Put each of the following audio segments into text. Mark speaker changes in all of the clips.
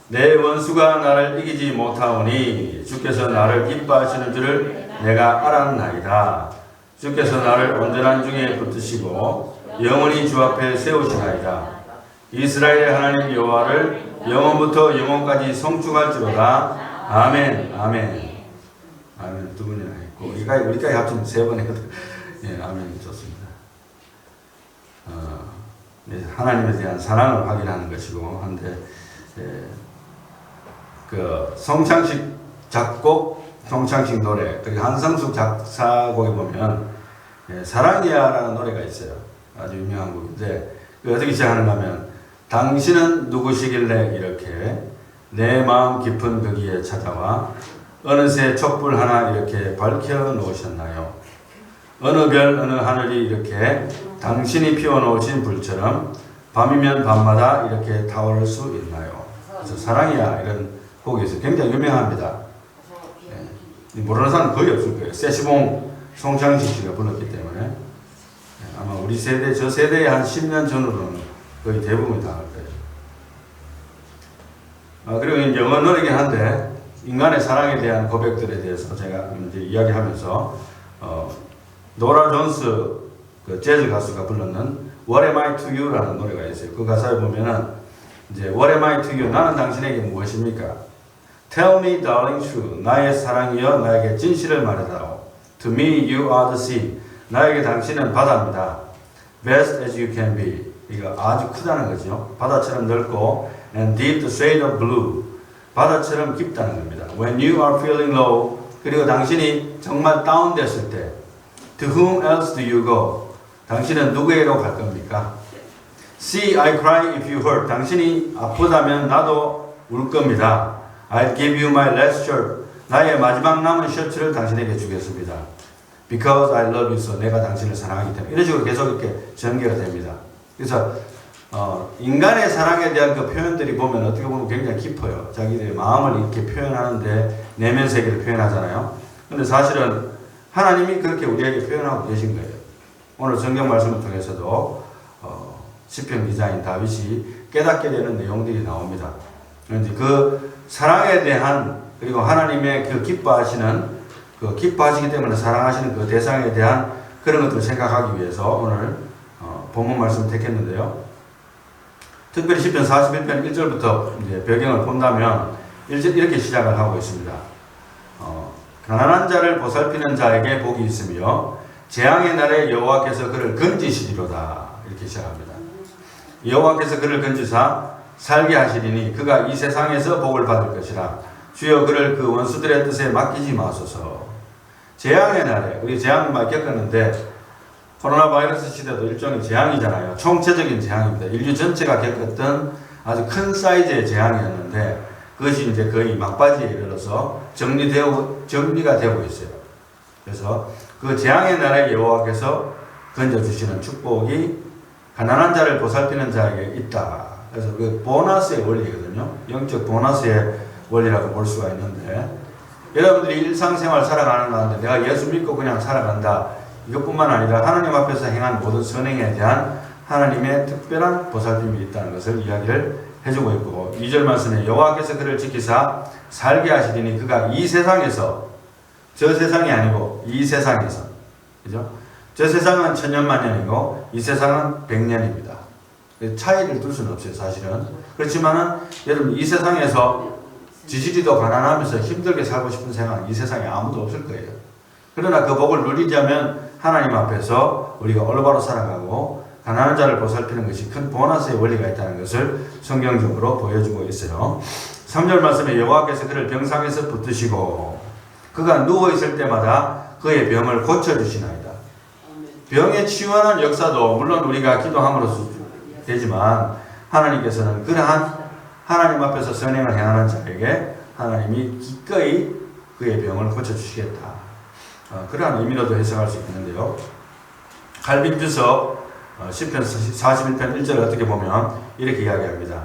Speaker 1: 내 원수가 나를 이기지 못하오니 주께서 나를 기뻐하시는 줄을 내가 알았나이다. 주께서 나를 온전한 중에 붙드시고 영원히 주 앞에 세우시나이다. 이스라엘의 하나님 여호와를 영원부터 영원까지 성축할지로다. 아멘. 아멘. 아멘 두 번이나 했고 우리까지 합치면 세 번 했거든. 예, 아멘 좋습니다. 하나님에 대한 사랑을 확인하는 것이고 한데 그 송창식 작곡, 송창식 노래 그리고 한성숙 작사곡에 보면 사랑이야라는 노래가 있어요. 아주 유명한 곡인데 어떻게 시작하는가 하면 당신은 누구시길래 이렇게 내 마음 깊은 거기에 찾아와 어느새 촛불 하나 이렇게 밝혀 놓으셨나요? 어느 별 어느 하늘이 이렇게 당신이 피워놓으신 불처럼 밤이면 밤마다 이렇게 타오를 수 있나요? 그래서 사랑이야 이런 곡이 있어요. 굉장히 유명합니다. 모르는 사람은 거의 없을 거예요. 세시봉 송창식 씨가 불렀기 때문에 아마 우리 세대, 저 세대의 한 10년 전으로는 거의 대부분이 다 할 거예요. 그리고 이제 영어 노래긴 한데 인간의 사랑에 대한 고백들에 대해서 제가 이제 이야기하면서 노라 존스 그 재즈 가수가 불렀는 What Am I To You라는 노래가 있어요. 그 가사에 보면은 이제 What Am I To You 나는 당신에게 무엇입니까? Tell me darling true 나의 사랑이여 나에게 진실을 말해다오. To me you are the sea 나에게 당신은 바다입니다. Vast as you can be 이거 아주 크다는 거죠. 바다처럼 넓고 and deep the shade of blue 바다처럼 깊다는 겁니다. When you are feeling low 그리고 당신이 정말 다운됐을 때 To whom else do you go? 당신은 누구에게로 갈 겁니까? See, I cry if you hurt. 당신이 아프다면 나도 울 겁니다. I'll give you my last shirt. 나의 마지막 남은 셔츠를 당신에게 주겠습니다. Because I love you so. 내가 당신을 사랑하기 때문에. 이런 식으로 계속 이렇게 전개가 됩니다. 그래서 인간의 사랑에 대한 그 표현들이 보면 어떻게 보면 굉장히 깊어요. 자기들의 마음을 이렇게 표현하는데 내면 세계를 표현하잖아요. 근데 사실은 하나님이 그렇게 우리에게 표현하고 계신 거예요. 오늘 성경 말씀을 통해서도 시편 기자인 다윗이 깨닫게 되는 내용들이 나옵니다. 그런데 그 사랑에 대한 그리고 하나님의 그 기뻐하시기 때문에 사랑하시는 그 대상에 대한 그런 것들을 생각하기 위해서 오늘 본문 말씀을 택했는데요. 특별히 시편 41편 1절부터 이제 배경을 본다면 이렇게 시작을 하고 있습니다. 가난한 자를 보살피는 자에게 복이 있으며 재앙의 날에 여호와께서 그를 건지시리로다. 이렇게 시작합니다. 여호와께서 그를 건지사 살게 하시리니 그가 이 세상에서 복을 받을 것이라. 주여 그를 그 원수들의 뜻에 맡기지 마소서. 재앙의 날에 우리 재앙을 많이 겪었는데 코로나 바이러스 시대도 일종의 재앙이잖아요. 총체적인 재앙입니다. 인류 전체가 겪었던 아주 큰 사이즈의 재앙이었는데 그것이 이제 거의 막바지에 이르러서 정리가 되고 있어요. 그래서 그 재앙의 날에 여호와께서 건져주시는 축복이 가난한 자를 보살피는 자에게 있다. 그래서 그 보너스의 원리거든요. 영적 보너스의 원리라고 볼 수가 있는데 여러분들이 일상생활 살아가는 가운데 내가 예수 믿고 그냥 살아간다. 이것뿐만 아니라 하나님 앞에서 행한 모든 선행에 대한 하나님의 특별한 보살핌이 있다는 것을 이야기를 해주고 있고 2절 말씀에 여호와께서 그를 지키사 살게 하시리니 그가 이 세상에서 저 세상이 아니고 이 세상에서 그죠? 저 세상은 천년만년이고 이 세상은 백년입니다. 차이를 둘 수는 없어요 사실은. 그렇지만은 여러분 이 세상에서 지지리도 가난하면서 힘들게 살고 싶은 생각은 이 세상에 아무도 없을 거예요. 그러나 그 복을 누리자면 하나님 앞에서 우리가 올바로 살아가고 가난한 자를 보살피는 것이 큰 보너스의 원리가 있다는 것을 성경적으로 보여주고 있어요. 3절 말씀에 여호와께서 그를 병상에서 붙드시고 그가 누워있을 때마다 그의 병을 고쳐주시나이다. 병에 치유하는 역사도 물론 우리가 기도함으로써 되지만 하나님께서는 그러한 하나님 앞에서 선행을 행하는 자에게 하나님이 기꺼이 그의 병을 고쳐주시겠다. 그러한 의미로도 해석할 수 있는데요. 칼빈 주석 시편 41편 1절을 어떻게 보면 이렇게 이야기합니다.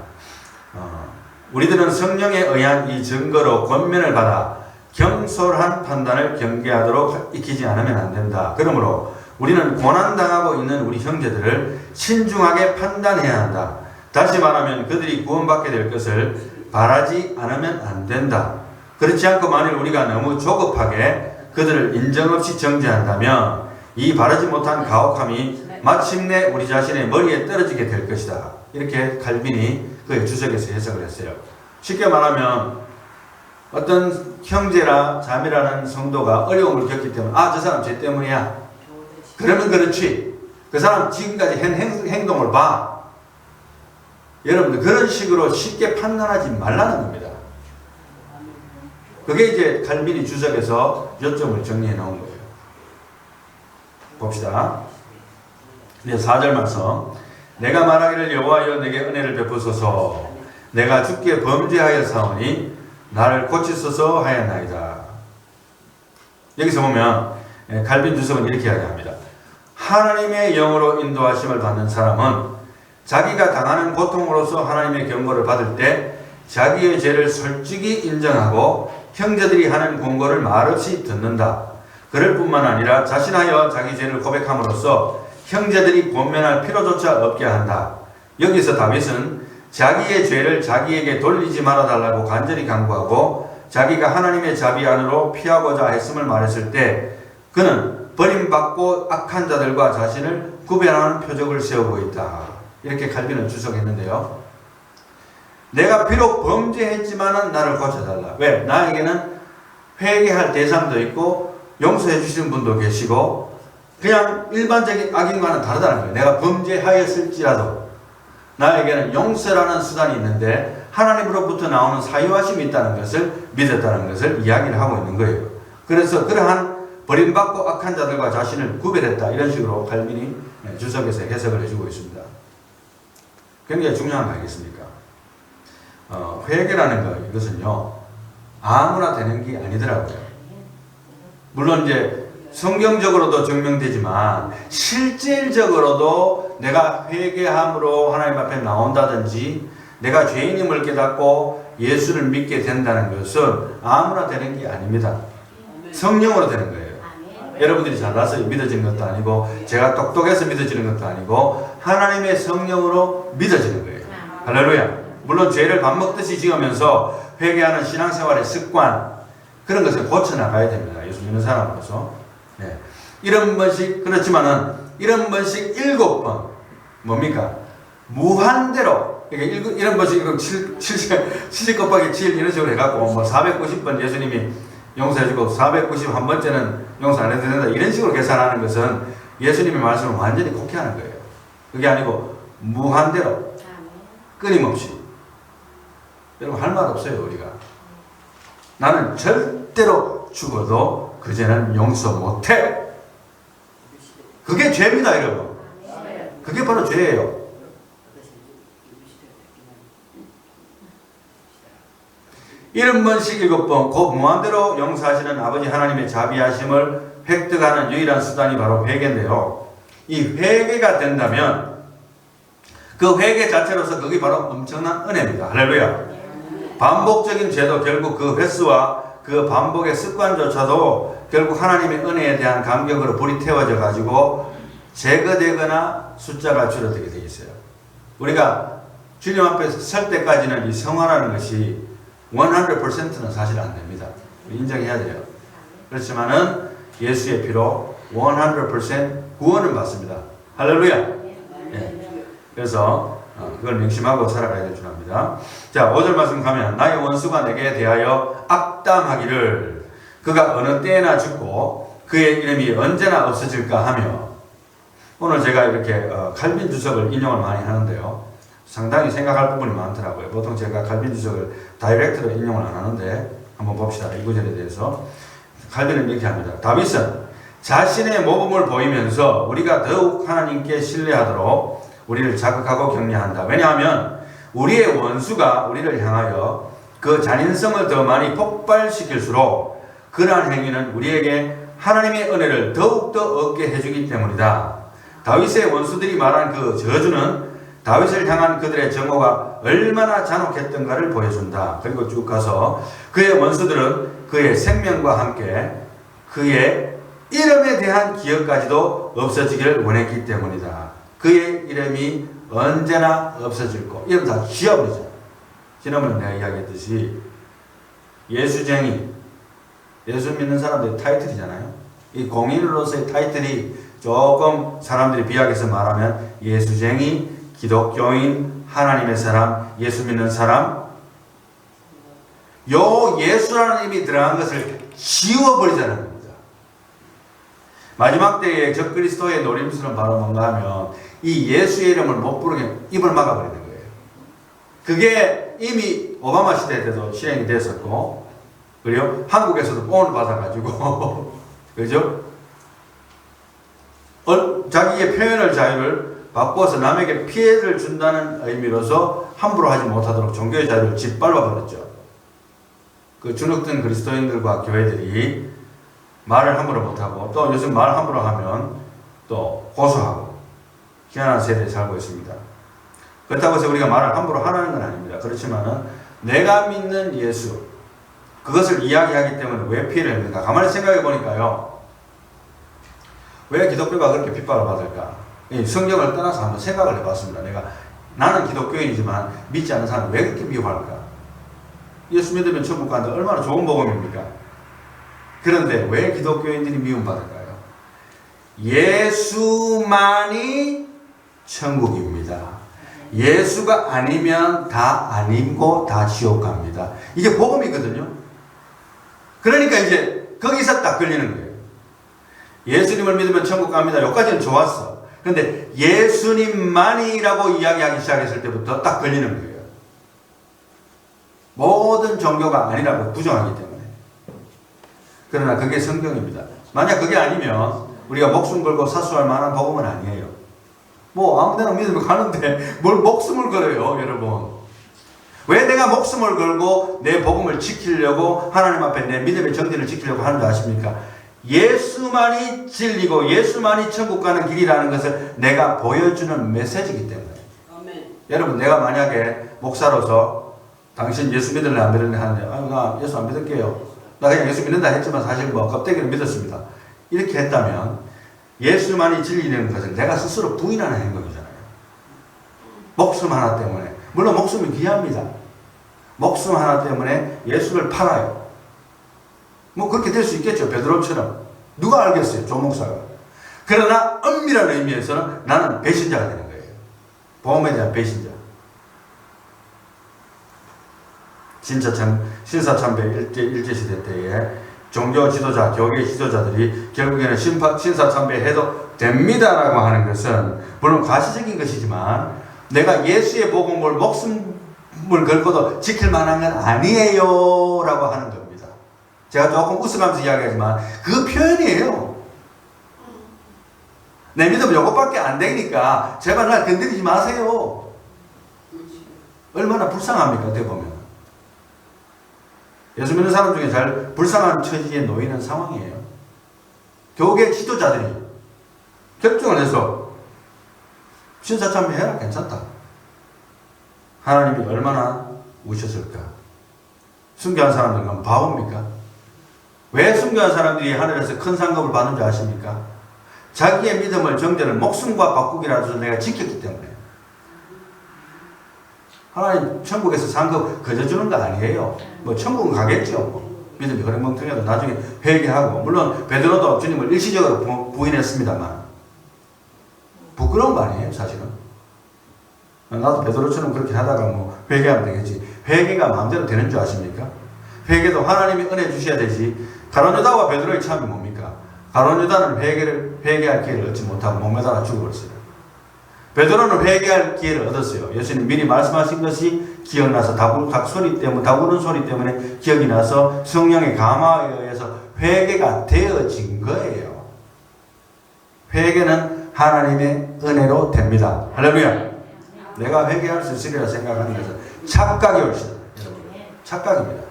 Speaker 1: 우리들은 성령에 의한 이 증거로 권면을 받아 경솔한 판단을 경계하도록 익히지 않으면 안 된다. 그러므로 우리는 고난당하고 있는 우리 형제들을 신중하게 판단해야 한다. 다시 말하면 그들이 구원받게 될 것을 바라지 않으면 안 된다. 그렇지 않고 만일 우리가 너무 조급하게 그들을 인정 없이 정죄한다면 이 바르지 못한 가혹함이 마침내 우리 자신의 머리에 떨어지게 될 것이다. 이렇게 칼빈이 그의 주석에서 해석을 했어요. 쉽게 말하면 어떤 형제라 자매라는 성도가 어려움을 겪기 때문에 저 사람 죄 때문이야. 그러면 그렇지. 그 사람 지금까지 한 행동을 봐. 여러분들 그런 식으로 쉽게 판단하지 말라는 겁니다. 그게 이제 칼빈이 주석에서 요점을 정리해 놓은 거예요. 봅시다. 이제 4절 말씀. 내가 말하기를 여호와여 내게 은혜를 베푸소서. 내가 주께 범죄하였사오니 나를 고치소서 하였나이다. 여기서 보면 칼빈 주석은 이렇게 이야기합니다. 하나님의 영으로 인도하심을 받는 사람은 자기가 당하는 고통으로서 하나님의 경고를 받을 때 자기의 죄를 솔직히 인정하고 형제들이 하는 권고를 말없이 듣는다. 그럴 뿐만 아니라 자신하여 자기 죄를 고백함으로써 형제들이 권면할 필요조차 없게 한다. 여기서 다윗은 자기의 죄를 자기에게 돌리지 말아달라고 간절히 간구하고 자기가 하나님의 자비 안으로 피하고자 했음을 말했을 때 그는 버림받고 악한 자들과 자신을 구별하는 표적을 세우고 있다. 이렇게 칼빈은 주석했는데요. 내가 비록 범죄했지만은 나를 고쳐달라. 왜? 나에게는 회개할 대상도 있고 용서해 주시는 분도 계시고 그냥 일반적인 악인과는 다르다는 거예요. 내가 범죄하였을지라도 나에게는 용서라는 수단이 있는데 하나님으로부터 나오는 사유하심이 있다는 것을 믿었다는 것을 이야기를 하고 있는 거예요. 그래서 그러한 버림받고 악한 자들과 자신을 구별했다. 이런 식으로 칼빈이 주석에서 해석을 해주고 있습니다. 굉장히 중요한 거 아니겠습니까? 회개라는 거 이것은요 아무나 되는 게 아니더라고요. 물론 이제 성경적으로도 증명되지만 실질적으로도 내가 회개함으로 하나님 앞에 나온다든지 내가 죄인임을 깨닫고 예수를 믿게 된다는 것은 아무나 되는 게 아닙니다. 성령으로 되는 거예요. 여러분들이 잘나서 믿어지는 것도 아니고 제가 똑똑해서 믿어지는 것도 아니고 하나님의 성령으로 믿어지는 거예요. 할렐루야. 물론 죄를 밥 먹듯이 지으면서 회개하는 신앙생활의 습관 그런 것을 고쳐나가야 됩니다. 예수 믿는 사람으로서. 네. 이런 번씩 그렇지만은 이런 번씩 7번 뭡니까? 무한대로 이런 번씩 70 곱하기 7 이런 식으로 해갖고 뭐 490번 예수님이 용서해주고 491번째는 용서 안 해도 된다 이런 식으로 계산하는 것은 예수님의 말씀을 완전히 곡해하는 거예요. 그게 아니고 무한대로 끊임없이. 여러분 할 말 없어요. 우리가 나는 절대로 죽어도 그 죄는 용서 못해. 그게 죄입니다. 여러분 그게 바로 죄예요. 이런 번씩 7번 곧 무한대로 용서하시는 아버지 하나님의 자비하심을 획득하는 유일한 수단이 바로 회개인데요. 이 회개가 된다면 그 회개 자체로서 그게 바로 엄청난 은혜입니다. 할렐루야. 반복적인 죄도 결국 그 횟수와 그 반복의 습관조차도 결국 하나님의 은혜에 대한 감격으로 불이 태워져 가지고 제거되거나 숫자가 줄어들게 되어 있어요. 우리가 주님 앞에 설 때까지는 이 성화라는 것이 100%는 사실 안 됩니다. 인정해야 돼요. 그렇지만은 예수의 피로 100% 구원을 받습니다. 할렐루야. 네. 그래서 그걸 명심하고 살아가야 될 줄 압니다. 자, 5절 말씀 가면 나의 원수가 내게 대하여 악담하기를 그가 어느 때나 죽고 그의 이름이 언제나 없어질까 하며 오늘 제가 이렇게 칼빈 주석을 인용을 많이 하는데요. 상당히 생각할 부분이 많더라고요. 보통 제가 칼빈 주석을 다이렉트로 인용을 안 하는데 한번 봅시다. 이 구절에 대해서. 칼빈은 이렇게 합니다. 다윗은 자신의 모범을 보이면서 우리가 더욱 하나님께 신뢰하도록 우리를 자극하고 격려한다. 왜냐하면 우리의 원수가 우리를 향하여 그 잔인성을 더 많이 폭발시킬수록 그러한 행위는 우리에게 하나님의 은혜를 더욱더 얻게 해주기 때문이다. 다윗의 원수들이 말한 그 저주는 다윗을 향한 그들의 정오가 얼마나 잔혹했던가를 보여준다. 그리고 쭉 가서 그의 원수들은 그의 생명과 함께 그의 이름에 대한 기억까지도 없어지기를 원했기 때문이다. 그의 이름이 언제나 없어질 거. 이름 다 지워버리죠. 지난번에 내가 이야기했듯이 예수쟁이, 예수 믿는 사람들의 타이틀이잖아요. 이 공인으로서의 타이틀이 조금 사람들이 비약해서 말하면 예수쟁이, 기독교인, 하나님의 사람, 예수 믿는 사람, 요 예수라는 이름이 들어간 것을 지워버리자는 겁니다. 마지막 때에 적그리스도의 노림수는 바로 뭔가 하면 이 예수의 이름을 못 부르게 입을 막아버리는 거예요. 그게 이미 오바마 시대 때도 실행이 됐었고, 그리고 한국에서도 뽕을 받아가지고 그죠? 자기의 표현의 자유를 바꿔서 남에게 피해를 준다는 의미로서 함부로 하지 못하도록 종교의 자유를 짓밟아버렸죠. 그 주눅든 그리스도인들과 교회들이 말을 함부로 못하고, 또 요즘 말 함부로 하면 또 고소하고 희한한 세대에 살고 있습니다. 그렇다고 해서 우리가 말을 함부로 하라는 건 아닙니다. 그렇지만은 내가 믿는 예수, 그것을 이야기하기 때문에 왜 피해를 합니까? 가만히 생각해 보니까요, 왜 기독교가 그렇게 핍박을 받을까? 성경을 떠나서 한번 생각을 해봤습니다. 나는 기독교인이지만 믿지 않는 사람이 왜 그렇게 미워할까? 예수 믿으면 천국 간다. 얼마나 좋은 복음입니까? 그런데 왜 기독교인들이 미움받을까요? 예수만이 천국입니다. 예수가 아니면 다 아니고 다 지옥 갑니다. 이게 복음이거든요. 그러니까 이제 거기서 딱 걸리는 거예요. 예수님을 믿으면 천국 갑니다. 여기까지는 좋았어. 그런데 예수님만이라고 이야기하기 시작했을 때부터 딱 걸리는 거예요. 모든 종교가 아니라고 부정하기 때문에. 그러나 그게 성경입니다. 만약 그게 아니면 우리가 목숨 걸고 사수할 만한 복음은 아니에요. 뭐 아무데나 믿으면 가는데 뭘 목숨을 걸어요, 여러분. 왜 내가 목숨을 걸고 내 복음을 지키려고, 하나님 앞에 내 믿음의 정신을 지키려고 하는 줄 아십니까? 예수만이 진리고 예수만이 천국 가는 길이라는 것을 내가 보여주는 메시지이기 때문에. 아멘. 여러분, 내가 만약에 목사로서 당신 예수 믿을래 안 믿을래 하는데, 나 예수 안 믿을게요. 나 그냥 예수 믿는다 했지만 사실 뭐 껍데기를 믿었습니다. 이렇게 했다면 예수만이 진리라는 것을 내가 스스로 부인하는 행동이잖아요. 목숨 하나 때문에. 물론 목숨이 귀합니다. 목숨 하나 때문에 예수를 팔아요. 뭐 그렇게 될 수 있겠죠. 베드로처럼. 누가 알겠어요, 조 목사가. 그러나 엄밀한 의미에서는 나는 배신자가 되는 거예요. 복음에 대한 배신자. 신사참배 일제시대 때에 종교 지도자, 교계 지도자들이 결국에는 신사참배 해도 됩니다라고 하는 것은 물론 가시적인 것이지만 내가 예수의 복음을 목숨을 걸고도 지킬 만한 건 아니에요 라고 하는 겁니다. 제가 조금 웃어가면서 이야기하지만 그 표현이에요. 내 믿음 요것밖에 안 되니까 제발 날 건드리지 마세요. 얼마나 불쌍합니까? 어떻게 보면. 예수 믿는 사람 중에 잘 불쌍한 처지에 놓이는 상황이에요. 교계 지도자들이 결정을 해서 신사참배 해라, 괜찮다. 하나님이 얼마나 우셨을까? 순교한 사람들은 바보입니까? 왜 순교한 사람들이 하늘에서 큰 상급을 받는 줄 아십니까? 자기의 믿음을, 정죄를 목숨과 바꾸기라도 내가 지켰기 때문에. 하나님 천국에서 상급 거저 주는 거 아니에요. 뭐 천국은 가겠죠. 믿음이 흐름멍텅해도 나중에 회개하고. 물론 베드로도 주님을 일시적으로 부인했습니다만 부끄러운 거 아니에요, 사실은. 나도 베드로처럼 그렇게 하다가 뭐 회개하면 되겠지. 회개가 마음대로 되는 줄 아십니까? 회개도 하나님이 은혜 주셔야 되지. 가룟 유다와 베드로의 차이는 뭡니까? 가룟 유다는 회개할 기회를 얻지 못하고 목매달아 죽어버렸어요. 베드로는 회개할 기회를 얻었어요. 예수님 미리 말씀하신 것이 기억나서 다구는 소리 때문에 기억이 나서 성령의 감화에 의해서 회개가 되어진 거예요. 회개는 하나님의 은혜로 됩니다. 할렐루야. 내가 회개할 수 있으리라 생각하는 것은 착각이 옳시다. 착각입니다.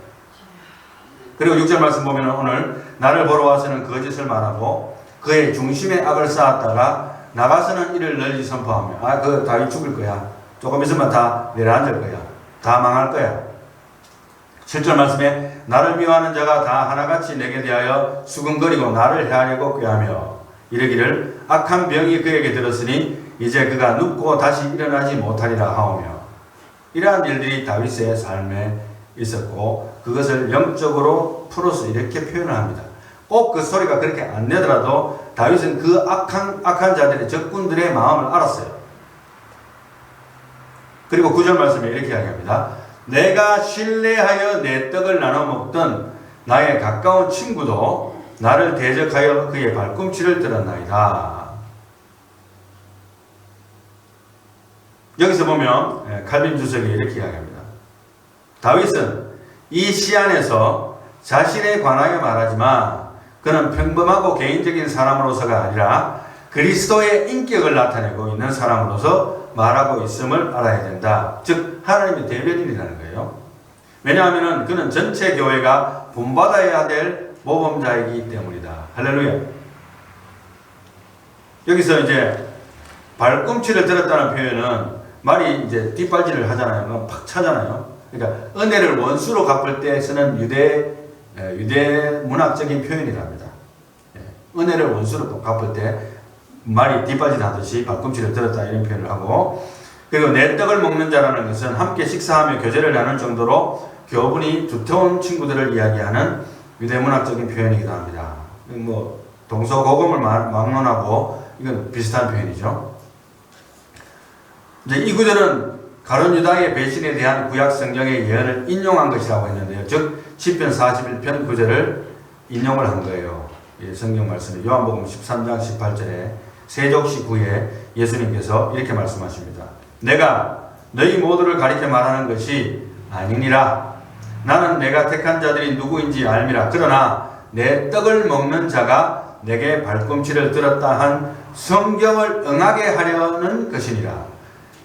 Speaker 1: 그리고 6절 말씀 보면 오늘 나를 보러 와서는 거짓을 말하고 그의 중심에 악을 쌓았다가 나가서는 이를 널리 선포하며 그 다윗 죽을 거야. 조금 있으면 다 내려앉을 거야. 다 망할 거야. 7절 말씀에 나를 미워하는 자가 다 하나같이 내게 대하여 수근거리고 나를 헤아리고 꾀하며 이르기를 악한 병이 그에게 들었으니 이제 그가 눕고 다시 일어나지 못하리라 하오며. 이러한 일들이 다윗의 삶에 있었고 그것을 영적으로 풀어서 이렇게 표현을 합니다. 꼭 그 소리가 그렇게 안 내더라도 다윗은 그 악한 자들의 적군들의 마음을 알았어요. 그리고 9절 말씀에 이렇게 이야기합니다. 내가 신뢰하여 내 떡을 나눠 먹던 나의 가까운 친구도 나를 대적하여 그의 발꿈치를 들었나이다. 여기서 보면 칼빈 주석이 이렇게 이야기합니다. 다윗은 이 시안에서 자신에 관하여 말하지만 그는 평범하고 개인적인 사람으로서가 아니라 그리스도의 인격을 나타내고 있는 사람으로서 말하고 있음을 알아야 된다. 즉 하나님의 대변인이라는 거예요. 왜냐하면 그는 전체 교회가 본받아야 될 모범자이기 때문이다. 할렐루야. 여기서 이제 발꿈치를 들었다는 표현은 말이 이제 뒷발질을 하잖아요. 팍 차잖아요. 그러니까 은혜를 원수로 갚을 때 쓰는 유대 문학적인 표현이랍니다. 은혜를 원수로 갚을 때 말이 뒷발질 하듯이 발꿈치를 들었다 이런 표현을 하고, 그리고 내 떡을 먹는 자라는 것은 함께 식사하며 교제를 나눌 정도로 교분이 두터운 친구들을 이야기하는 유대문학적인 표현이기도 합니다. 뭐 동서고금을 막론하고 이건 비슷한 표현이죠. 이제 이 구절은 가룟 유다의 배신에 대한 구약 성경의 예언을 인용한 것이라고 했는데요. 즉 시편 41편 9절을 인용을 한 거예요. 성경 말씀에 요한복음 13장 18절에 세족시 9에 예수님께서 이렇게 말씀하십니다. 내가 너희 모두를 가리켜 말하는 것이 아니니라. 나는 내가 택한 자들이 누구인지 알미라. 그러나 내 떡을 먹는 자가 내게 발꿈치를 들었다 한 성경을 응하게 하려는 것이니라.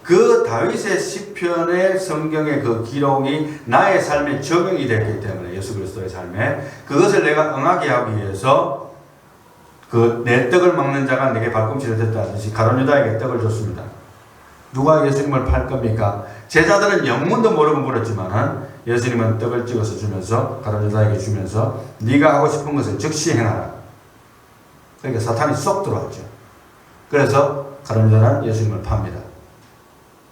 Speaker 1: 그 다윗의 시편의 성경의 그 기록이 나의 삶에 적용이 됐기 때문에 예수 그리스도의 삶에 그것을 내가 응하게 하기 위해서 그 내 떡을 먹는 자가 내게 발꿈치를 댔다 하듯이 가룟 유다에게 떡을 줬습니다. 누가 예수님을 팔 겁니까? 제자들은 영문도 모르고 물었지만 예수님은 떡을 찍어서 주면서 가룟 유다에게 주면서 네가 하고 싶은 것을 즉시 행하라. 그러니까 사탄이 쏙 들어왔죠. 그래서 가룟 유다는 예수님을 팝니다.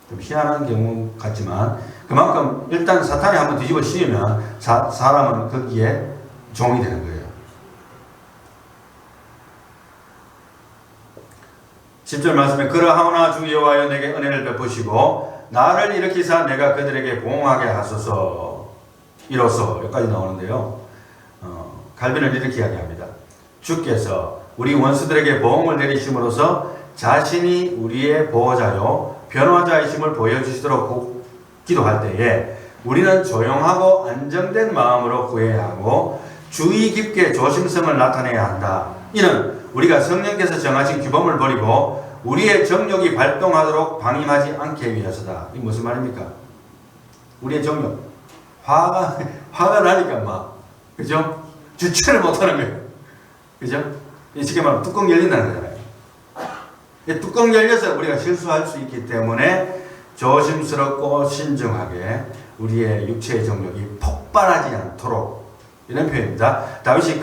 Speaker 1: 좀 희한한 경우 같지만 그만큼 일단 사탄이 한번 뒤집어 씌우면 사람은 거기에 종이 되는 거예요. 10절 말씀에 그러하오나 주 여호와여 내게 은혜를 베푸시고 나를 일으키사 내가 그들에게 보응하게 하소서. 이로써 여기까지 나오는데요. 갈빈은 이렇게 이야기합니다. 주께서 우리 원수들에게 보응을 내리심으로써 자신이 우리의 보호자요 변호자이심을 보여주시도록 기도할 때에 우리는 조용하고 안정된 마음으로 구해야 하고 주의 깊게 조심성을 나타내야 한다. 이는 우리가 성령께서 정하신 규범을 버리고 우리의 정욕이 발동하도록 방임하지 않게 위해서다. 이게 무슨 말입니까? 우리의 정욕. 화가 나니까 막, 그죠? 주체를 못하는 거예요. 그죠? 쉽게 말하면 뚜껑 열린다는 거잖아요. 뚜껑 열려서 우리가 실수할 수 있기 때문에 조심스럽고 신중하게 우리의 육체의 정욕이 폭발하지 않도록 이런 표현입니다. 다윗에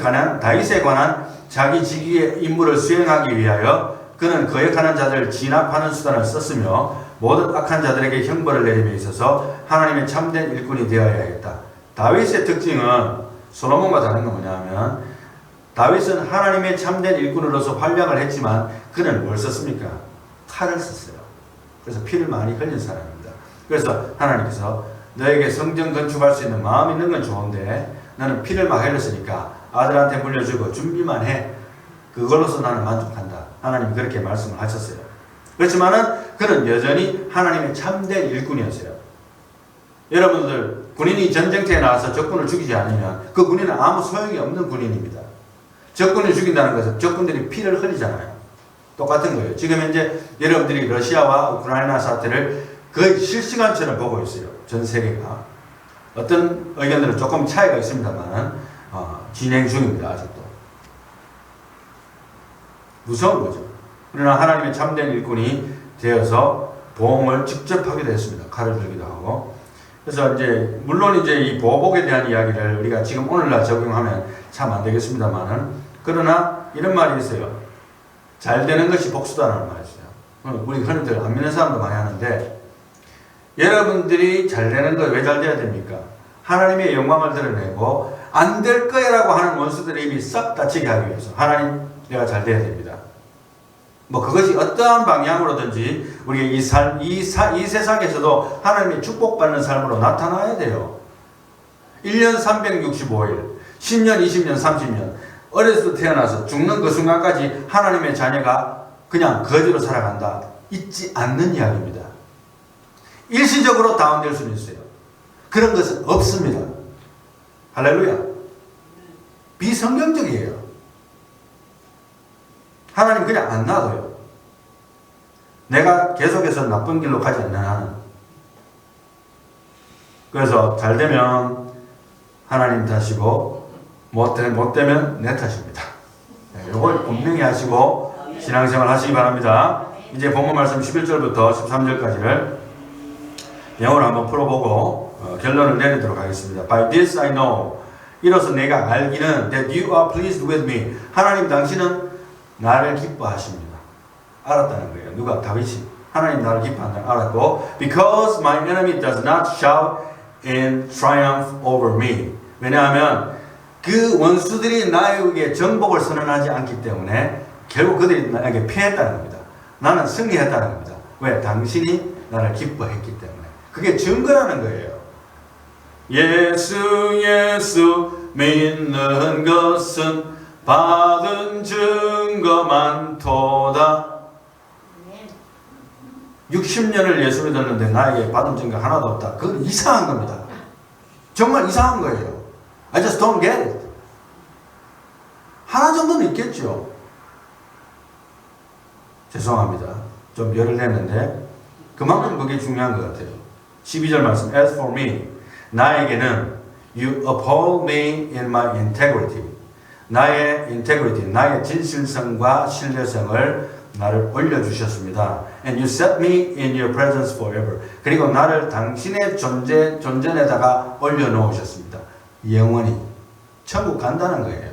Speaker 1: 관한 자기 직위의 임무를 수행하기 위하여 그는 거역하는 자들을 진압하는 수단을 썼으며 모든 악한 자들에게 형벌을 내림에 있어서 하나님의 참된 일꾼이 되어야겠다. 다윗의 특징은 솔로몬과 다른 건 뭐냐면 다윗은 하나님의 참된 일꾼으로서 활약을 했지만 그는 뭘 썼습니까? 칼을 썼어요. 그래서 피를 많이 흘린 사람입니다. 그래서 하나님께서 너에게 성전 건축할 수 있는 마음 있는 건 좋은데 나는 피를 막 흘렸으니까 아들한테 물려주고 준비만 해. 그걸로서 나는 만족한다. 하나님이 그렇게 말씀을 하셨어요. 그렇지만은 그는 여전히 하나님의 참된 일꾼이었어요. 여러분들 군인이 전쟁터에 나와서 적군을 죽이지 않으면 그 군인은 아무 소용이 없는 군인입니다. 적군을 죽인다는 것은 적군들이 피를 흘리잖아요. 똑같은 거예요. 지금 현재 여러분들이 러시아와 우크라이나 사태를 거의 실시간처럼 보고 있어요. 전 세계가. 어떤 의견들은 조금 차이가 있습니다만 진행 중입니다. 아직도. 무서운 거죠. 그러나 하나님의 참된 일꾼이 되어서 보험을 직접 하기도 했습니다. 칼을 들기도 하고. 그래서 이제 물론 이제 이 보복에 대한 이야기를 우리가 지금 오늘날 적용하면 참 안 되겠습니다만은 그러나 이런 말이 있어요. 잘 되는 것이 복수다라는 말이 있어요. 우리 흔히들 안 믿는 사람도 많이 하는데 여러분들이 잘 되는 거 왜 잘 돼야 됩니까? 하나님의 영광을 드러내고 안 될 거라고 하는 원수들의 입이 싹 닫히게 하기 위해서 하나님 내가 잘 돼야 됩니다. 뭐 그것이 어떠한 방향으로든지 우리가 이 세상에서도 하나님의 축복받는 삶으로 나타나야 돼요. 1년 365일, 10년, 20년, 30년 어려서 태어나서 죽는 그 순간까지 하나님의 자녀가 그냥 거지로 살아간다. 있지 않는 이야기입니다. 일시적으로 다운될 수는 있어요. 그런 것은 없습니다. 할렐루야. 비성경적이에요. 하나님 그냥 안 놔둬요. 내가 계속해서 나쁜 길로 가지 않는 한은. 그래서 잘 되면 하나님 탓이고 못 되면 내 탓입니다. 이걸 분명히 하시고 신앙생활 하시기 바랍니다. 이제 본문 말씀 11절부터 13절까지를 영어로 한번 풀어보고 결론을 내리도록 하겠습니다. By this I know. 이로써 내가 알기는 that you are pleased with me. 하나님 당신은 나를 기뻐하십니다. 알았다는 거예요. 누가? 다윗이. 하나님 나를 기뻐한다는 걸 알았고 Because my enemy does not shout in triumph over me. 왜냐하면 그 원수들이 나에게 정복을 선언하지 않기 때문에 결국 그들이 나에게 패했다는 겁니다. 나는 승리했다는 겁니다. 왜? 당신이 나를 기뻐했기 때문에. 그게 증거라는 거예요. 예수 믿는 것은 받은 증거 많도다. 60년을 예수 믿었는데 나에게 받은 증거 하나도 없다. 그건 이상한 겁니다. 정말 이상한 거예요. I just don't get it. 하나 정도는 있겠죠. 죄송합니다. 좀 열을 냈는데 그만큼 그게 중요한 것 같아요. 12절 말씀. As for me, 나에게는 you uphold me in my integrity. 나의 integrity, 나의 진실성과 신뢰성을 나를 올려주셨습니다. And you set me in your presence forever. 그리고 나를 당신의 존전에다가 올려놓으셨습니다. 영원히. 천국 간다는 거예요.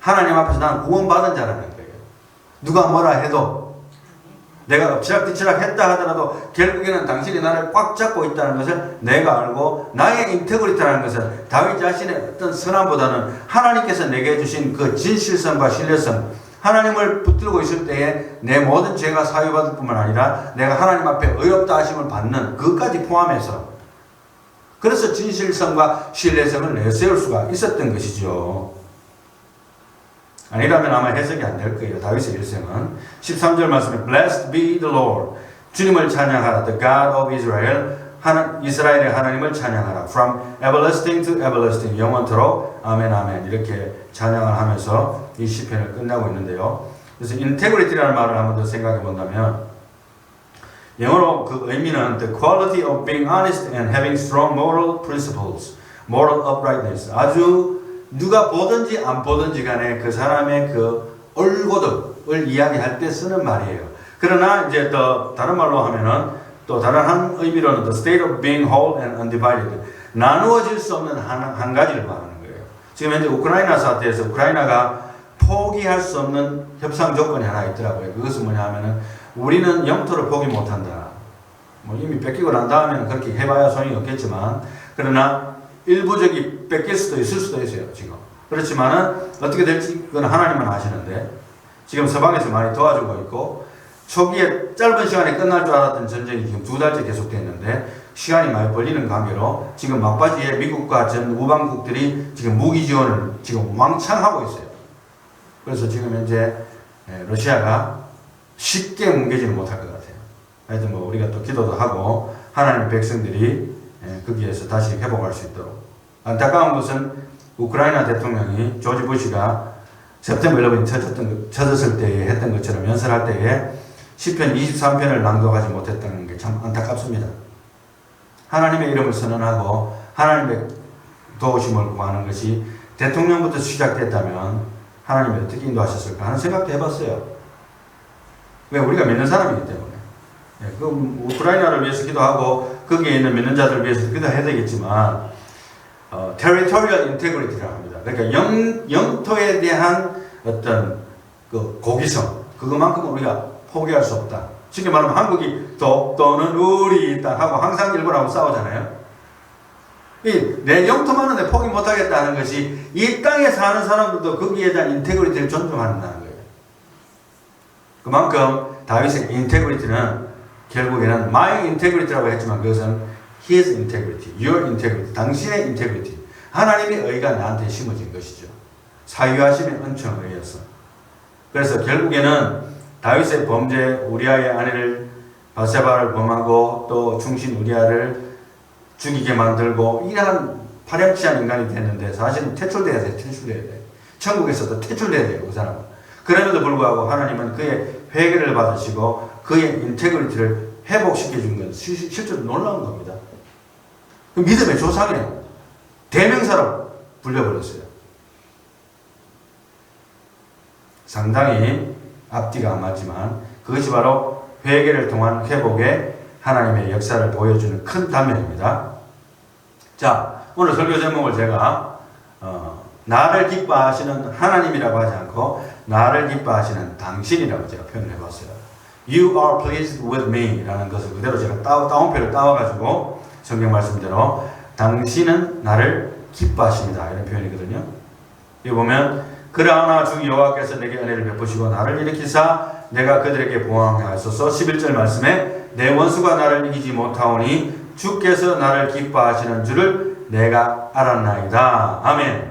Speaker 1: 하나님 앞에서 나는 구원받은 자라는 거예요. 누가 뭐라 해도 내가 엎치락뒤치락 했다 하더라도 결국에는 당신이 나를 꽉 잡고 있다는 것을 내가 알고 나의 인테그리티라는 것은 다윗 자신의 어떤 선함보다는 하나님께서 내게 주신 그 진실성과 신뢰성, 하나님을 붙들고 있을 때에 내 모든 죄가 사유받을 뿐만 아니라 내가 하나님 앞에 의롭다 하심을 받는 그것까지 포함해서 그래서 진실성과 신뢰성을 내세울 수가 있었던 것이죠. 아니라면 아마 해석이 안 될 거예요. 다윗의 일생은. 13절 말씀에 Blessed be the Lord. 주님을 찬양하라. The God of Israel. 이스라엘의 하나님을 찬양하라. From everlasting to everlasting. 영원토록. 아멘 아멘. 이렇게 찬양을 하면서 이 시편을 끝나고 있는데요. 그래서 integrity라는 말을 한 번 더 생각해 본다면 영어로 그 의미는 the quality of being honest and having strong moral principles. moral uprightness. 아주 누가 보든지 안 보든지 간에 그 사람의 그 올고덕을 이야기할 때 쓰는 말이에요. 그러나 이제 또 다른 말로 하면은 또 다른 한 의미로는 the state of being whole and undivided. 나누어질 수 없는 한 가지를 말하는 거예요. 지금 현재 우크라이나 사태에서 우크라이나가 포기할 수 없는 협상 조건이 하나 있더라고요. 그것은 뭐냐 하면은 우리는 영토를 포기 못한다. 뭐 이미 뺏기고 난 다음에는 그렇게 해봐야 소용이 없겠지만 그러나 일부적이 뺏길 수도 있을 수도 있어요, 지금. 그렇지만은, 어떻게 될지, 그건 하나님만 아시는데, 지금 서방에서 많이 도와주고 있고, 초기에 짧은 시간에 끝날 줄 알았던 전쟁이 지금 2달째 계속됐는데, 시간이 많이 걸리는 관계로, 지금 막바지에 미국과 전 우방국들이 지금 무기 지원을 지금 왕창 하고 있어요. 그래서 지금 현재, 러시아가 쉽게 뭉개지는 못할 것 같아요. 하여튼 뭐, 우리가 또 기도도 하고, 하나님의 백성들이 거기에서 다시 회복할 수 있도록. 안타까운 것은 우크라이나 대통령이 조지 부시가 september 11 터졌을 때에 했던 것처럼 연설할 때에 시편 23편을 낭독하지 못했다는 게 참 안타깝습니다. 하나님의 이름을 선언하고 하나님의 도우심을 구하는 것이 대통령부터 시작됐다면 하나님이 어떻게 인도하셨을까 하는 생각도 해봤어요. 왜? 우리가 믿는 사람이기 때문에. 그 우크라이나를 위해서 기도하고 거기에 있는 믿는 자들을 위해서 기도해야 되겠지만 territorial integrity라고 합니다. 그러니까 영토에 대한 어떤 그 고기성 그것만큼 우리가 포기할 수 없다. 쉽게 말하면 한국이 독도는 우리 땅 하고 항상 일본하고 싸우잖아요. 내 영토만은 내 포기 못하겠다는 것이 이 땅에 사는 사람들도 거기에 대한 인테그리티를 존중한다는 거예요. 그만큼 다윗의 인테그리티는 결국에는 my integrity라고 했지만 그것은 his integrity, your integrity, 당신의 integrity. 하나님의 의가 나한테 심어진 것이죠. 사유하심의 은총에 의해서. 그래서 결국에는 다윗의 범죄, 우리아의 아내를 바세바를 범하고 또 충신 우리아를 죽이게 만들고 이러한 파렴치한 인간이 됐는데 사실은 퇴출돼야 돼요. 퇴출돼야 돼요. 천국에서도 퇴출돼야 돼요. 그 사람은. 그럼에도 불구하고 하나님은 그의 회개를 받으시고 그의 인테그리티를 회복시켜 준 건 실제로 놀라운 겁니다. 그 믿음의 조상이에요. 대명사로 불려버렸어요. 상당히 앞뒤가 안 맞지만 그것이 바로 회개를 통한 회복의 하나님의 역사를 보여주는 큰 단면입니다. 자, 오늘 설교 제목을 제가 나를 기뻐하시는 하나님이라고 하지 않고 나를 기뻐하시는 당신이라고 제가 표현을 해봤어요. You are pleased with me 라는 것을 그대로 제가 따옴표를 따와가지고 성경 말씀대로 당신은 나를 기뻐하십니다 이런 표현이거든요. 여기 보면 그러나 주 여호와께서 내게 은혜를 베푸시고 나를 일으키사 내가 그들에게 보호하게 하소서. 11절 말씀에 내 원수가 나를 이기지 못하오니 주께서 나를 기뻐하시는 줄을 내가 알았나이다. 아멘.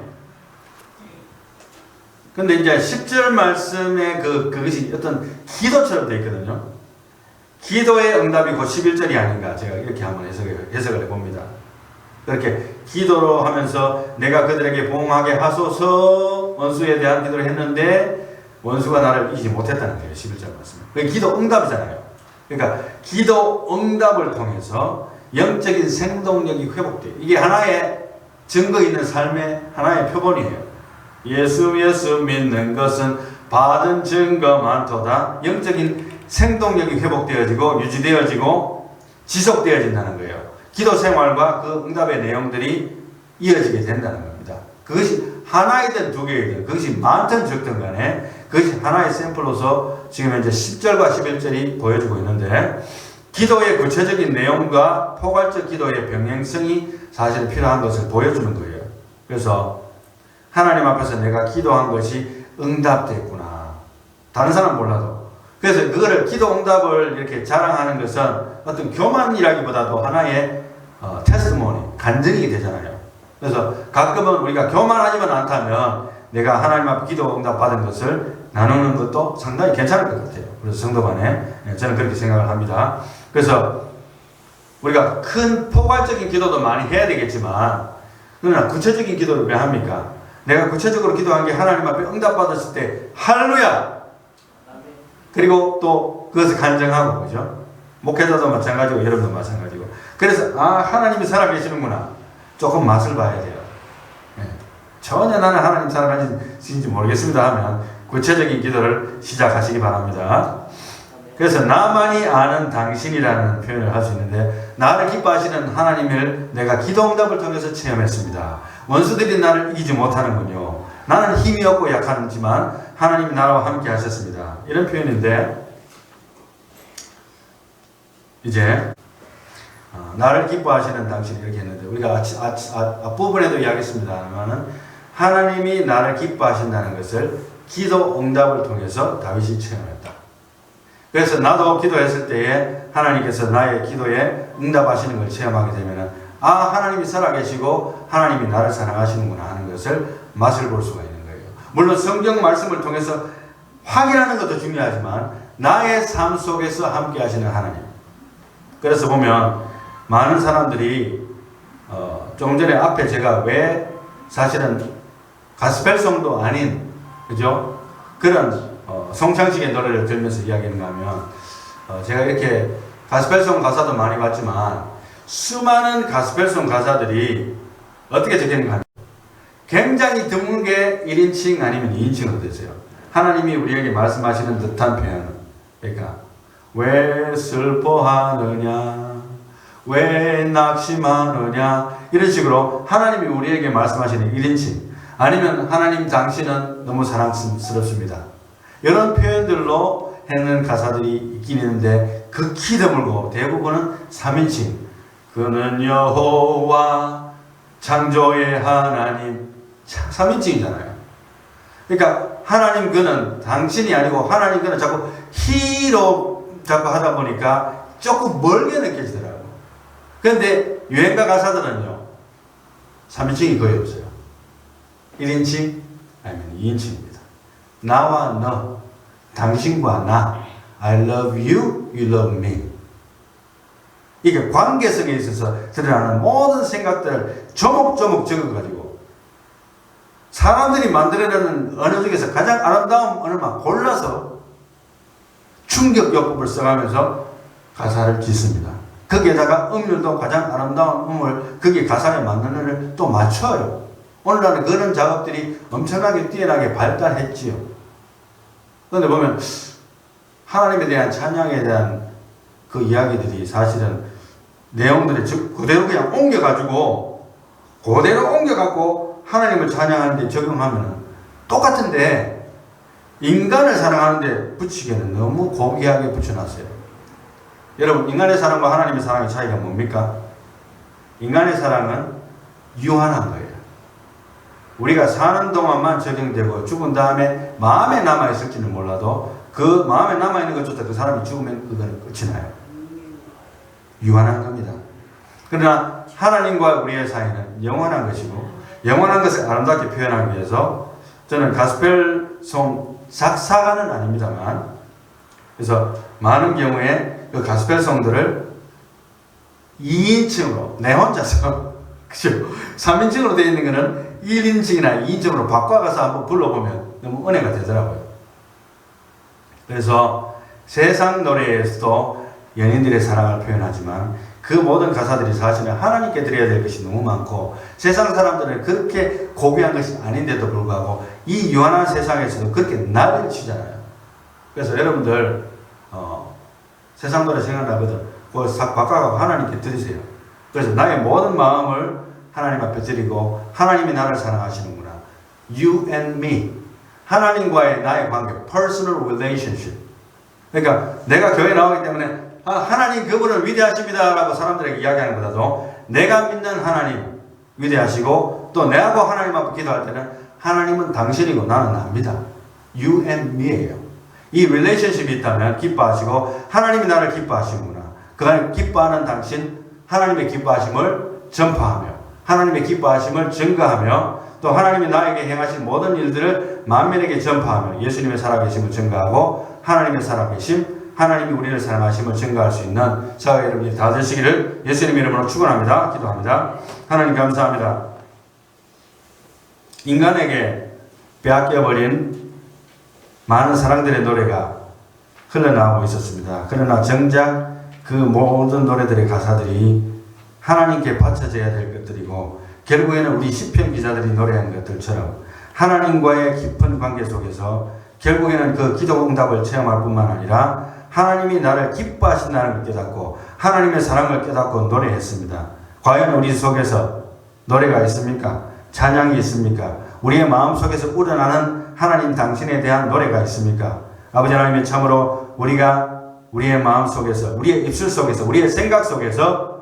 Speaker 1: 근데 이제 10절 말씀에 그것이 어떤 기도처럼 되어 있거든요. 기도의 응답이 곧 11절이 아닌가 제가 이렇게 한번 해석을 해봅니다. 그렇게 기도로 하면서 내가 그들에게 보응하게 하소서 원수에 대한 기도를 했는데 원수가 나를 이기지 못했다는 거예요. 11절 말씀. 그게 기도 응답이잖아요. 그러니까 기도 응답을 통해서 영적인 생동력이 회복돼요. 이게 하나의 증거 있는 삶의 하나의 표본이에요. 예수 믿는 것은 받은 증거 많도다. 영적인 생동력이 회복되어지고 유지되어지고 지속되어진다는 거예요. 기도 생활과 그 응답의 내용들이 이어지게 된다는 겁니다. 그것이 하나이든 두 개이든 그것이 많든 적든 간에 그것이 하나의 샘플로서 지금 현재 10절과 11절이 보여주고 있는데 기도의 구체적인 내용과 포괄적 기도의 병행성이 사실 필요한 것을 보여주는 거예요. 그래서 하나님 앞에서 내가 기도한 것이 응답됐구나. 다른 사람 몰라도. 그래서 그거를 기도 응답을 이렇게 자랑하는 것은 어떤 교만이라기보다도 하나의 테스트모니, 간증이 되잖아요. 그래서 가끔은 우리가 교만하지만 않다면 내가 하나님 앞에 기도 응답 받은 것을 나누는 것도 상당히 괜찮을 것 같아요. 그래서 성도 간에 저는 그렇게 생각을 합니다. 그래서 우리가 큰 포괄적인 기도도 많이 해야 되겠지만 그러나 구체적인 기도를 왜 합니까? 내가 구체적으로 기도한 게 하나님 앞에 응답받았을 때 할렐루야! 그리고 또 그것을 간증하고 그죠? 목회자도 마찬가지고 여러분도 마찬가지고 그래서 하나님이 살아계시는구나. 조금 맛을 봐야 돼요. 전혀 나는 하나님 살아계신지 모르겠습니다 하면 구체적인 기도를 시작하시기 바랍니다. 그래서 나만이 아는 당신이라는 표현을 할 수 있는데 나를 기뻐하시는 하나님을 내가 기도 응답을 통해서 체험했습니다. 원수들이 나를 이기지 못하는군요. 나는 힘이 없고 약하지만 하나님이 나와 함께 하셨습니다. 이런 표현인데 이제 나를 기뻐하시는 당신 이렇게 했는데 우리가 앞부분에도 이야기했습니다만은 하나님이 나를 기뻐하신다는 것을 기도 응답을 통해서 다윗이 체험했다. 그래서 나도 기도했을 때에 하나님께서 나의 기도에 응답하시는 걸 체험하게 되면은 하나님이 살아계시고 하나님이 나를 사랑하시는구나 하는 것을 맛을 볼 수가 있는 거예요. 물론 성경 말씀을 통해서 확인하는 것도 중요하지만 나의 삶 속에서 함께 하시는 하나님. 그래서 보면 많은 사람들이 좀 전에 앞에 제가 왜 사실은 가스펠송도 아닌 그죠? 그런 성창식의 노래를 들으면서 이야기하는가 하면 제가 이렇게 가스펠송 가사도 많이 봤지만 수많은 가스펠송 가사들이 어떻게 적혀있는가 하면 굉장히 드물게 1인칭 아니면 2인칭으로 되세요. 하나님이 우리에게 말씀하시는 듯한 표현. 그러니까 왜 슬퍼하느냐 왜 낙심하느냐 이런 식으로 하나님이 우리에게 말씀하시는 1인칭 아니면 하나님 당신은 너무 사랑스럽습니다. 이런 표현들로 했는 가사들이 있긴 있는데 극히 드물고 대부분은 3인칭. 그는 여호와 창조의 하나님. 3인칭이잖아요. 그러니까 하나님 그는 당신이 아니고 하나님 그는 자꾸 히로 자꾸 하다 보니까 조금 멀게 느껴지더라고요. 그런데 유행가 가사들은요 3인칭이 거의 없어요. 1인칭 아니면 2인칭입니다. 나와 너, 당신과 나, I love you, you love me. 이게 관계성에 있어서 드러나는 모든 생각들을 조목조목 적어가지고 사람들이 만들어내는 언어 중에서 가장 아름다운 언어만 골라서 충격요법을 써가면서 가사를 짓습니다. 거기에다가 음률도 가장 아름다운 음을 거기에 가사에 맞는 언어를 또 맞춰요. 오늘날은 그런 작업들이 엄청나게 뛰어나게 발달했지요. 그런데 보면 하나님에 대한 찬양에 대한 그 이야기들이 사실은 내용들이 그대로 그냥 옮겨가지고 하나님을 찬양하는데 적용하면 똑같은데 인간을 사랑하는데 붙이기에는 너무 고귀하게 붙여놨어요. 여러분, 인간의 사랑과 하나님의 사랑의 차이가 뭡니까? 인간의 사랑은 유한한 거예요. 우리가 사는 동안만 적용되고 죽은 다음에 마음에 남아있을지는 몰라도 그 마음에 남아있는 것조차 그 사람이 죽으면 그건 끝이 나요. 유한한 겁니다. 그러나 하나님과 우리의 사이는 영원한 것이고 영원한 것을 아름답게 표현하기 위해서 저는 가스펠송 작사가는 아닙니다만 그래서 많은 경우에 그 가스펠송들을 2인칭으로 내 혼자서 그죠? 3인칭으로 되어 있는 거는 1인칭이나 2인칭으로 바꿔가서 한번 불러보면 너무 은혜가 되더라고요. 그래서 세상 노래에서도 연인들의 사랑을 표현하지만 그 모든 가사들이 사실은 하나님께 드려야 될 것이 너무 많고 세상 사람들은 그렇게 고귀한 것이 아닌데도 불구하고 이 유한한 세상에서도 그렇게 낙을 치잖아요. 그래서 여러분들 세상 노래 생각나거든. 그걸 싹 바꿔가고 하나님께 드리세요. 그래서 나의 모든 마음을 하나님 앞에 드리고 하나님이 나를 사랑하시는구나. You and me. 하나님과의 나의 관계. Personal relationship. 그러니까 내가 교회에 나오기 때문에 하나님 그분은 위대하십니다 라고 사람들에게 이야기하는 것보다도 내가 믿는 하나님 위대하시고 또 내하고 하나님 앞에 기도할 때는 하나님은 당신이고 나는 납니다. You and me예요. 이 relationship이 있다면 기뻐하시고 하나님이 나를 기뻐하시는구나. 그 안에 기뻐하는 당신 하나님의 기뻐하심을 전파하며 하나님의 기뻐하심을 증거하며 또 하나님이 나에게 행하신 모든 일들을 만민에게 전파하며 예수님의 살아계심을 증거하고 하나님의 살아계심 하나님이 우리를 사랑하심을 증거할 수 있는 저와 여러분이 다 되시기를 예수님 이름으로 축원합니다. 기도합니다. 하나님 감사합니다. 인간에게 빼앗겨버린 많은 사랑들의 노래가 흘러나오고 있었습니다. 그러나 정작 그 모든 노래들의 가사들이 하나님께 바쳐져야 될 것들이고 결국에는 우리 시편 기자들이 노래한 것들처럼 하나님과의 깊은 관계 속에서 결국에는 그 기도 응답을 체험할 뿐만 아니라 하나님이 나를 기뻐하신다는 걸 깨닫고 하나님의 사랑을 깨닫고 노래했습니다. 과연 우리 속에서 노래가 있습니까? 찬양이 있습니까? 우리의 마음 속에서 우러나는 하나님 당신에 대한 노래가 있습니까? 아버지 하나님이 참으로 우리가 우리의 마음 속에서 우리의 입술 속에서 우리의 생각 속에서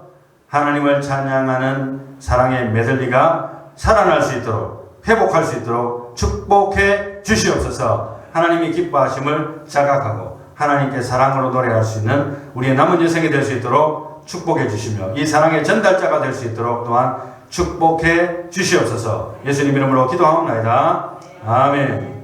Speaker 1: 하나님을 찬양하는 사랑의 메들리가 살아날 수 있도록 회복할 수 있도록 축복해 주시옵소서. 하나님이 기뻐하심을 자각하고 하나님께 사랑으로 노래할 수 있는 우리의 남은 여생이 될 수 있도록 축복해 주시며 이 사랑의 전달자가 될 수 있도록 또한 축복해 주시옵소서. 예수님 이름으로 기도하옵나이다. 아멘.